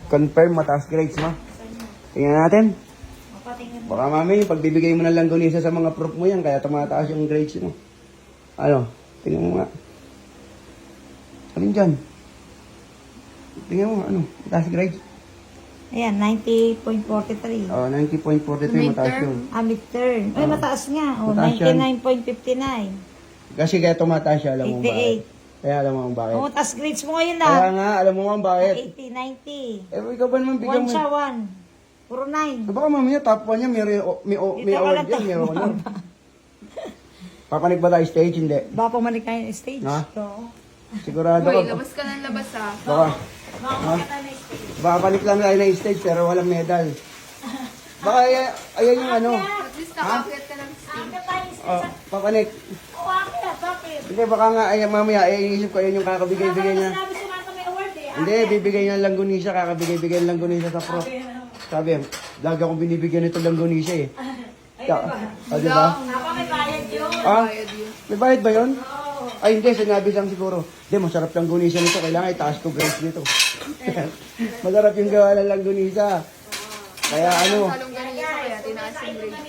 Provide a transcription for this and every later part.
Confirm, mataas grades mo. Tingnan natin. Patingin mo. Baka mami, pagbibigay mo ng langgonisa sa mga proof mo yan, kaya tumataas yung grades mo. Ano? Tingnan mo nga. Alin dyan? Tingnan mo, ano? Mataas grades? Ayan, 90.43. Oh, 90.43, mataas yun. Midterm. Ay, mataas nga. Oh, Mataas yan. 99.59. Kasi kaya tumataas siya, alam mo kung 88. bakit. Kaya alam mo kung bakit. Oh, taas grades mo ngayon Kaya na. nga, alam mo kung bakit. 80, 90. Ikaw ba naman bigyan 1 mo? siya, 1. Puro 9. Baka mamaya top 1 niya, may Ito ka award lang yan, to. may honor. Papanig ba tayo stage? Hindi. Baka pumalik kayo ng stage. Ha? Oo. Sigurado Hoy, ka. labas ka ng labas ah. Baka, Baka pumalik kayo ng stage. baka panik lang tayo na stage pero walang medal. Baka ayan yung ano. At least nakakit ka ng stage. Bakit tayo ng Oh, stage? papanik. Oh, bakit? Hindi, baka nga ayan mamaya, iisip ko yun yung kakabigay-bigay niya. Sinabi sa mga may award eh. Hindi, bibigay niya ng langgonisa, kakabigay-bigay ng langgonisa sa pro. Sabi, lagi akong binibigyan nito langgonisa eh. Di ba? Ako may bayad yun. Ah, Bayad yun. may bayad ba yun? Ay, hindi, sinabi lang siguro. Hindi, masarap langgonisa nito, kailangan itaas ko grades nito. Masarap yung gawa ng langgonisa. Kaya ano, Salong ganun isa kaya tinaas yung grade.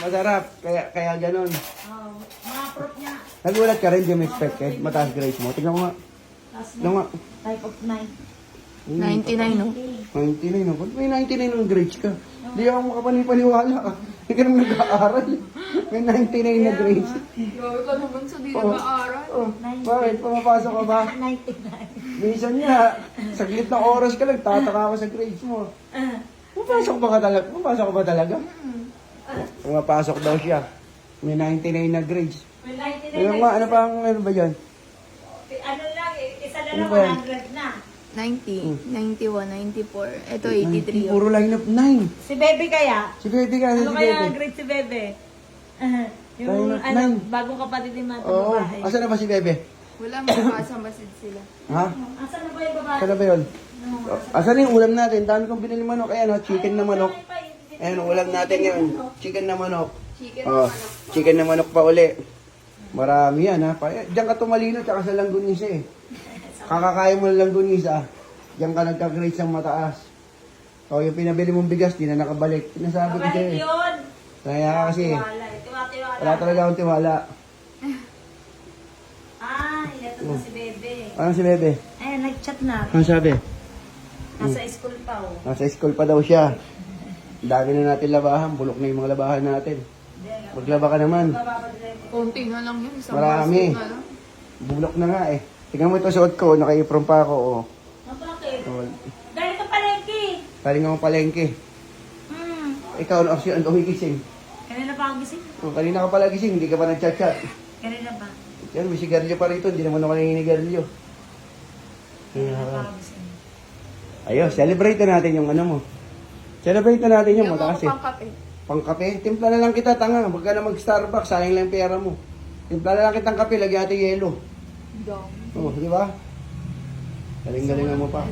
masarap, kaya ganun. Oh, mga proof niya. Nagulat ka rin, di mo expected, mataas grades mo. Tingnan ko nga. Tapos Tingnan nga. type of 9. 99 no? 99 ako. May 99 ang grades ka. Hindi ako makapanipaniwala ka. Hindi ka naman nag-aaral. May 99 na grades. Grabe ka naman sa di Oh. nag-aaral. Oh, bakit? Pumapasok ka ba? 99. Minsan nga, saglit na oras ka lang, tataka ako sa grades mo. Pumapasok ba ka talaga? Pumapasok ka ba talaga? Pumapasok daw siya. May 99 na grades. May 99. Ano nga, ano ba yan? Ano lang eh, isa na Ano lang ba yan? 100 na. 90, 91, 94. Ito 83. oh. Puro line up 9. Si Bebe kaya? Si Bebe ka, Ano si kaya Bebe. grade si Bebe? Yung Line up ano, 9. bagong kapatid ni Mata Oo, babae. asan na ba si Bebe? Wala, makakasa masid sila. Ha? Asan na ba yung babae? Asan na ba yun? Asan yung ulam natin? Dami kong binili manok. Ayan o, chicken na manok. Ayan ang ulam natin ngayon. Chicken na manok. Chicken Oh, chicken na manok pa uli. Marami yan ha. Diyan ka tumalino tsaka sa langgunisa eh. Kakakain mo ng langgunisa, diyan ka nagka-grades ng mataas. O yung pinabili mong bigas, di na nakabalik. Sinasabi ko sa'yo Babalik eh. yun. Kaya kasi, Tiwala. Tiwala. wala talaga akong tiwala. Ito na si Bebe. Ano si Bebe? Ayan, nag-chat na. Ano sabi? Nasa school pa oh. Nasa school pa daw siya. Dami na natin labahan, bulok na yung mga labahan natin. Maglaba ka naman. Konti na lang yun. Isang Marami. basket na lang. Bulok na nga eh. Tingnan mo ito suot ko, naka-apron pa ako. Oh. Bakit? Oh, Dahil ka palengke. galing akong palengke. Ikaw, ano ang umigising? Kanina pa ang gising? Oh, kanina ka pala gising, hindi ka pa nag-chat-chat. Kanina ba? Yan, may sigarilyo pa rito, hindi naman ako naninigarilyo. Kanina pa ang gising. Ayun, celebrate na natin yung ano mo. Celebrate na natin yung Yung mataas mga eh. pangkape. Pangkape, timpla na lang kita, tanga. Huwag ka na mag-Starbucks, sayang lang yung pera mo. Timpla na lang kitang kape, lagyan natin yelo. Dong. Oh, di ba? Galing-galingan mo pa.